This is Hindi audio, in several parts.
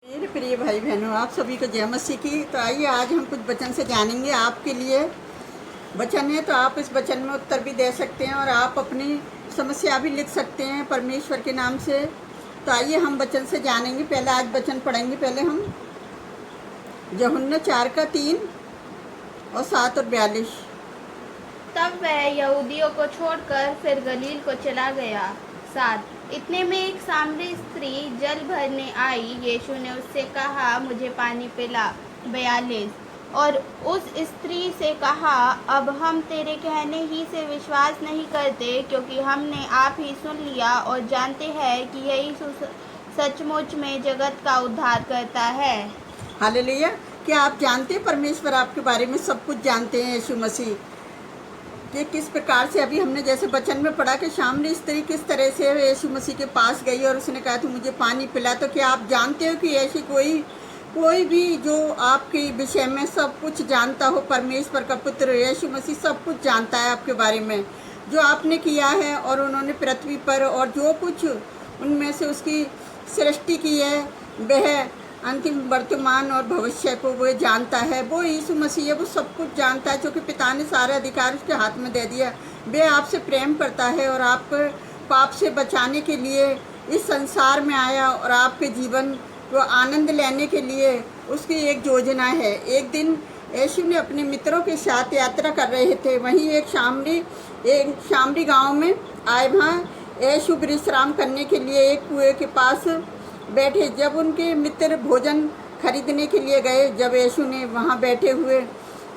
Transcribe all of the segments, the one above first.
मेरे प्रिय भाई बहनों, आप सभी को जय मसीह की। तो आइए आज हम कुछ वचन से जानेंगे। आपके लिए वचन है तो आप इस वचन में उत्तर भी दे सकते हैं और आप अपनी समस्या भी लिख सकते हैं परमेश्वर के नाम से। तो आइए हम वचन से जानेंगे। पहले आज वचन पढ़ेंगे। पहले हम यूहन्ना 4:3 और 7 और 42। तब वह यहूदियों को छोड़कर फिर गलील को चला गया। 7 इतने में एक सामरी स्त्री जल भरने आई। यीशु ने उससे कहा, मुझे पानी पिला। 42 और उस स्त्री से कहा, अब हम तेरे कहने ही से विश्वास नहीं करते, क्योंकि हमने आप ही सुन लिया और जानते हैं कि यही सचमुच में जगत का उद्धार करता है। हालेलुया। क्या आप जानते हैं परमेश्वर आपके बारे में सब कुछ जानते हैं। यीशु मसीह कि किस प्रकार से अभी हमने जैसे वचन में पढ़ा कि सामने स्त्री किस तरह से यीशु मसीह के पास गई और उसने कहा तू मुझे पानी पिला। तो क्या आप जानते हो कि ऐसी कोई भी जो आपके विषय में सब कुछ जानता हो, परमेश्वर का पुत्र यीशु मसीह सब कुछ जानता है आपके बारे में, जो आपने किया है और उन्होंने पृथ्वी पर और जो कुछ उनमें से उसकी सृष्टि की है, वह अंतिम वर्तमान और भविष्य को वो जानता है। वो यीशु मसीह है, वो सब कुछ जानता है, क्योंकि पिता ने सारा अधिकार उसके हाथ में दे दिया। वे आपसे प्रेम करता है और आपको पाप से बचाने के लिए इस संसार में आया और आपके जीवन को आनंद लेने के लिए उसकी एक योजना है। एक दिन यीशु ने अपने मित्रों के साथ यात्रा कर रहे थे। वहीं एक शामरी गांव में आए। वहाँ यीशु विश्राम करने के लिए एक कुएं के पास बैठे। जब उनके मित्र भोजन खरीदने के लिए गए, जब यीशु ने वहाँ बैठे हुए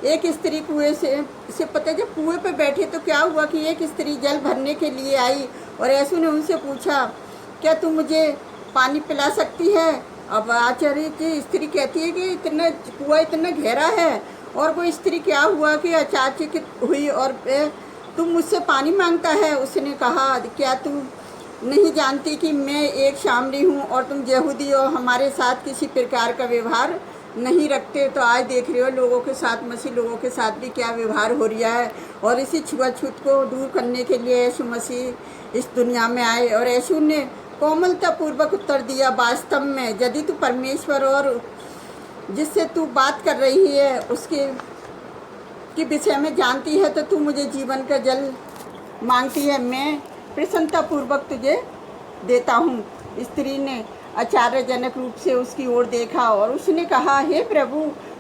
एक स्त्री कुएं से पता, जब कुएं पर बैठे तो क्या हुआ कि एक स्त्री जल भरने के लिए आई और यीशु ने उनसे पूछा, क्या तुम मुझे पानी पिला सकती है? अब आचार्य की स्त्री कहती है कि इतना कुआं इतना गहरा है। और वो स्त्री क्या हुआ कि अचानक हुई और तुम मुझसे पानी मांगता है। उसने कहा, क्या तुम नहीं जानती कि मैं एक सामरी हूँ और तुम यहूदी हो, हमारे साथ किसी प्रकार का व्यवहार नहीं रखते। तो आज देख रहे हो लोगों के साथ, मसीह लोगों के साथ भी क्या व्यवहार हो रहा है। और इसी छुआछूत को दूर करने के लिए यीशु मसीह इस दुनिया में आए और यीशु ने कोमलता पूर्वक उत्तर दिया, वास्तव में यदि तू परमेश्वर और जिससे तू बात कर रही है उसके के विषय में जानती है तो तू मुझे जीवन का जल मांगती है, मैं प्रसन्नतापूर्वक तुझे देता हूँ। स्त्री ने आश्चर्यजनक रूप से उसकी ओर देखा और उसने कहा, हे प्रभु,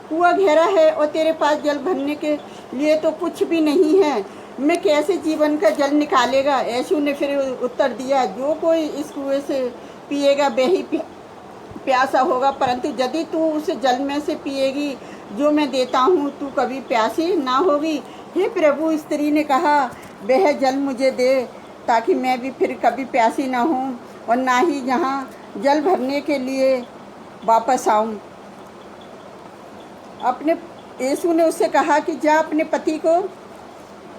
कुआं गहरा है और तेरे पास जल भरने के लिए तो कुछ भी नहीं है, मैं कैसे जीवन का जल निकालेगा? यीशु ने फिर उत्तर दिया, जो कोई इस कुएं से पिएगा वह ही प्यासा होगा, परंतु यदि तू उस जल में से पिएगी जो मैं देता हूँ, तू कभी प्यासी ना होगी। हे प्रभु, स्त्री ने कहा, वह जल मुझे दे ताकि मैं भी फिर कभी प्यासी ना हूँ और ना ही यहाँ जल भरने के लिए वापस आऊँ। यीशु ने उससे कहा कि जा अपने पति को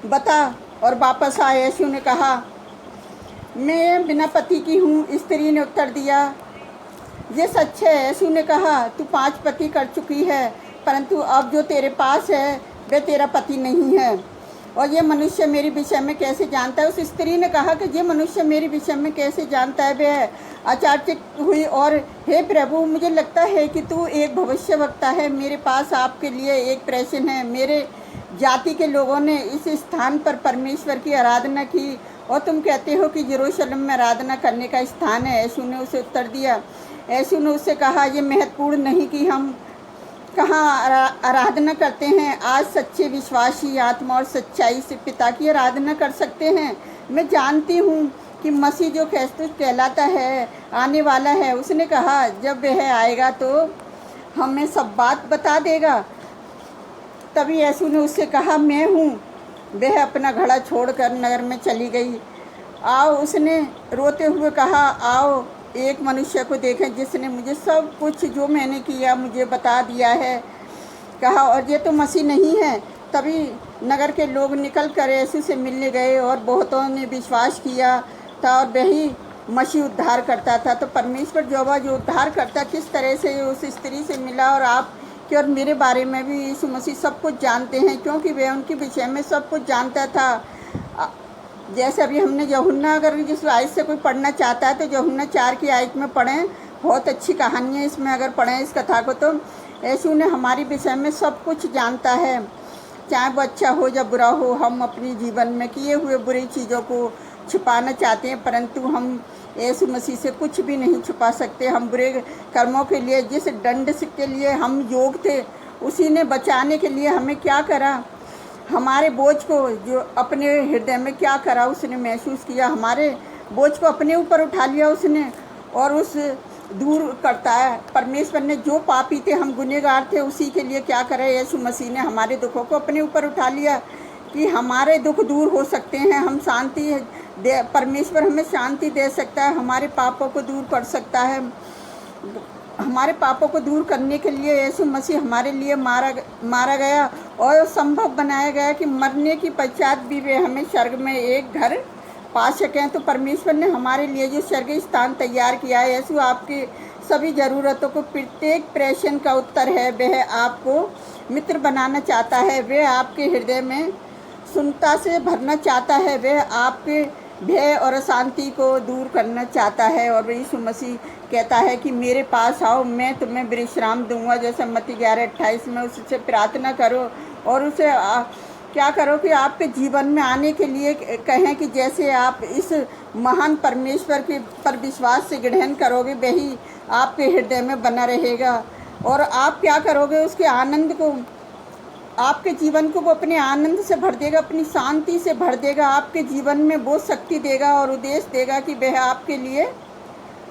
बता और वापस आ। यीशु ने कहा, मैं बिना पति की हूँ। स्त्री ने उत्तर दिया, ये सच है। यीशु ने कहा, तू 5 पति कर चुकी है, परंतु अब जो तेरे पास है वह तेरा पति नहीं है। और ये मनुष्य मेरे विषय में कैसे जानता है? उस स्त्री ने कहा कि ये मनुष्य मेरे विषय में कैसे जानता है? वह आश्चर्यचकित हुई और, हे प्रभु, मुझे लगता है कि तू एक भविष्यवक्ता है। मेरे पास आपके लिए एक प्रश्न है। मेरे जाति के लोगों ने इस स्थान पर परमेश्वर की आराधना की और तुम कहते हो कि यरूशलेम में आराधना करने का स्थान है। यीशु ने उसे उत्तर दिया। यीशु ने उससे कहा, ये महत्वपूर्ण नहीं कि हम कहाँ आराधना करते हैं। आज सच्चे विश्वासी आत्मा और सच्चाई से पिता की आराधना कर सकते हैं। मैं जानती हूँ कि मसीह जो क्रिस्तुस कहलाता है आने वाला है। उसने कहा, जब वह आएगा तो हमें सब बात बता देगा। तभी यीशु ने उससे कहा, मैं हूँ। वह अपना घड़ा छोड़कर नगर में चली गई। आओ, उसने रोते हुए कहा, आओ एक मनुष्य को देखें जिसने मुझे सब कुछ जो मैंने किया मुझे बता दिया है। कहा, और ये तो मसीह नहीं है। तभी नगर के लोग निकल कर यीशु से मिलने गए और बहुतों ने विश्वास किया था और वही मसीह उद्धार करता था। तो परमेश्वर जो उद्धार करता किस तरह से उस स्त्री से मिला। और आप के और मेरे बारे में भी यीशु मसीह सब कुछ जानते हैं, क्योंकि वह उनके विषय में सब कुछ जानता था। जैसे अभी हमने यूहन्ना, अगर जिस आयत से कोई पढ़ना चाहता है तो यूहन्ना 4 की आयत में पढ़ें बहुत अच्छी कहानी है इसमें, अगर पढ़ें इस कथा को तो यीशु ने हमारे विषय में सब कुछ जानता है, चाहे वो अच्छा हो या बुरा हो। हम अपने जीवन में किए हुए बुरी चीज़ों को छुपाना चाहते हैं, परंतु हम यीशु मसीह से कुछ भी नहीं छुपा सकते। हम बुरे कर्मों के लिए जिस दंड के लिए हम योग्य थे, उसी ने बचाने के लिए हमें क्या करा, हमारे बोझ को जो अपने हृदय में क्या करा, उसने महसूस किया, हमारे बोझ को अपने ऊपर उठा लिया उसने, और उस दूर करता है। परमेश्वर ने जो पापी थे, हम गुनहगार थे, उसी के लिए क्या करा, यीशु मसीह ने हमारे दुखों को अपने ऊपर उठा लिया कि हमारे दुख दूर हो सकते हैं। हम शांति दे, परमेश्वर हमें शांति दे सकता है, हमारे पापों को दूर कर सकता है। हमारे पापों को दूर करने के लिए यीशु मसीह हमारे लिए मारा गया और संभव बनाया गया कि मरने की पश्चात भी वे हमें स्वर्ग में एक घर पा सकें। तो परमेश्वर ने हमारे लिए जो स्वर्गीय स्थान तैयार किया है, यीशु आपकी सभी ज़रूरतों को प्रत्येक प्रश्न का उत्तर है। वह आपको मित्र बनाना चाहता है, वह आपके हृदय में सुनता से भरना चाहता है, वह आपके भय और अशांति को दूर करना चाहता है। और यीशु मसीह कहता है कि मेरे पास आओ, मैं तुम्हें विश्राम दूंगा। जैसे मत्ती 11:28 में उससे प्रार्थना करो और उसे क्या करो कि आपके जीवन में आने के लिए कहें कि जैसे आप इस महान परमेश्वर के पर विश्वास से ग्रहण करोगे, वही आपके हृदय में बना रहेगा। और आप क्या करोगे, उसके आनंद को, आपके जीवन को वो अपने आनंद से भर देगा, अपनी शांति से भर देगा, आपके जीवन में वो शक्ति देगा और उद्देश्य देगा कि वह आपके लिए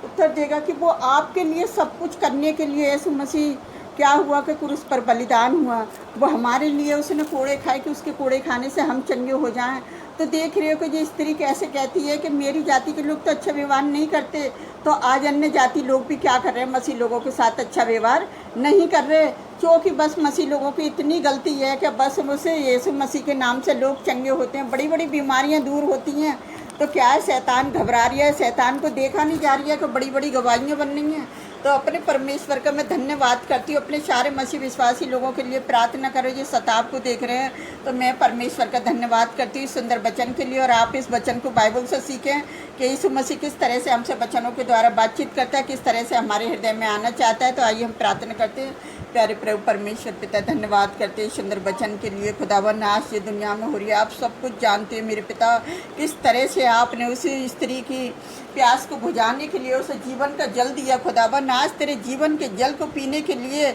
उत्तर देगा कि वो आपके लिए सब कुछ करने के लिए यीशु मसीह क्या हुआ कि क्रूस पर बलिदान हुआ। वो हमारे लिए उसने कोड़े खाए कि उसके कोड़े खाने से हम चंगे हो जाएं। तो देख रहे हो कि ये स्त्री कैसे कहती है कि मेरी जाति के लोग तो अच्छा व्यवहार नहीं करते, तो आज अन्य जाति लोग भी क्या कर रहे हैं, मसीह लोगों के साथ अच्छा व्यवहार नहीं कर रहे, क्योंकि बस मसीह लोगों की इतनी गलती है कि बस उसे यीशु मसीह के नाम से लोग चंगे होते हैं, बड़ी बड़ी बीमारियां दूर होती हैं। तो क्या है, शैतान घबरा रही है, शैतान को देखा नहीं जा रही है कि बड़ी बड़ी गवाहियाँ बन रही हैं। तो अपने परमेश्वर का मैं धन्यवाद करती हूँ। अपने सारे मसीह विश्वासी लोगों के लिए प्रार्थना करो जो सताव को देख रहे हैं। तो मैं परमेश्वर का धन्यवाद करती हूँ सुंदर वचन के लिए। और आप इस वचन को बाइबल से सीखें कि यीशु मसीह किस तरह से हमसे वचनों के द्वारा बातचीत करता है, किस तरह से हमारे हृदय में आना चाहता है। तो आइए हम प्रार्थना करते हैं। प्यारे प्रभु परमेश्वर पिता, धन्यवाद करते हैं सुंदर वचन के लिए। खुदावन, आज ये दुनिया में हो रही है, आप सब कुछ जानते हैं मेरे पिता, किस तरह से आपने उसी स्त्री की प्यास को बुझाने के लिए उसे जीवन का जल दिया। खुदावन, आज तेरे जीवन के जल को पीने के लिए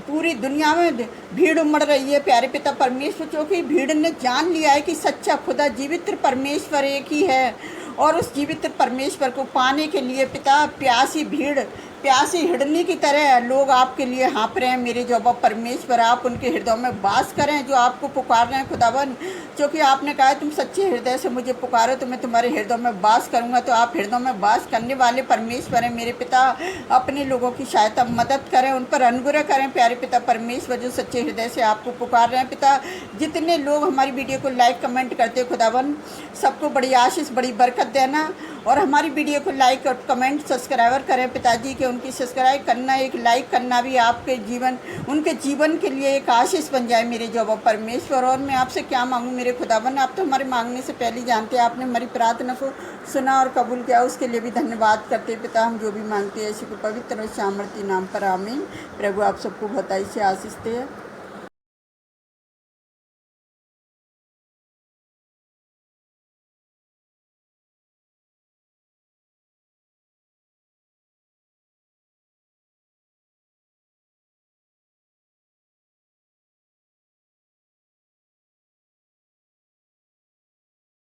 पूरी दुनिया में भीड़ उमड़ रही है प्यारे पिता परमेश्वर, क्योंकि भीड़ ने जान लिया है कि सच्चा खुदा जीवित परमेश्वर एक ही है। और उस जीवित परमेश्वर को पाने के लिए पिता प्यासी भीड़, प्यासी हिड़नी की तरह लोग आपके लिए हाँप रहे हैं। मेरे जो परमेश्वर, आप उनके हृदय में वास करें जो आपको पुकार रहे हैं खुदावन, क्योंकि आपने कहा तुम सच्चे हृदय से मुझे पुकारो तो मैं तुम्हारे हृदय में वास करूंगा। तो आप हृदय में वास करने वाले परमेश्वर हैं मेरे पिता। अपने लोगों की सहायता मदद करें, उन पर अनुग्रह करें प्यारे पिता परमेश्वर, जो सच्चे हृदय से आपको पुकार रहे हैं पिता। जितने लोग हमारी वीडियो को लाइक कमेंट करते खुदावन, सबको बड़ी आशीष बड़ी बरकत देना। और हमारी वीडियो को लाइक और कमेंट सब्सक्राइबर करें पिताजी, के उनकी सब्सक्राइब करना, एक लाइक करना भी आपके जीवन, उनके जीवन के लिए एक आशीष बन जाए मेरे जो परमेश्वर। और मैं आपसे क्या मांगूं मेरे खुदावन, आप तो हमारे मांगने से पहले जानते हैं। आपने हमारी प्रार्थना को सुना और कबूल किया, उसके लिए भी धन्यवाद करते पिता। हम जो भी मांगते हैं इसी को पवित्र और सामर्थ्य नाम पर आमीन। प्रभु आप सबको बहुत से आशीष दे।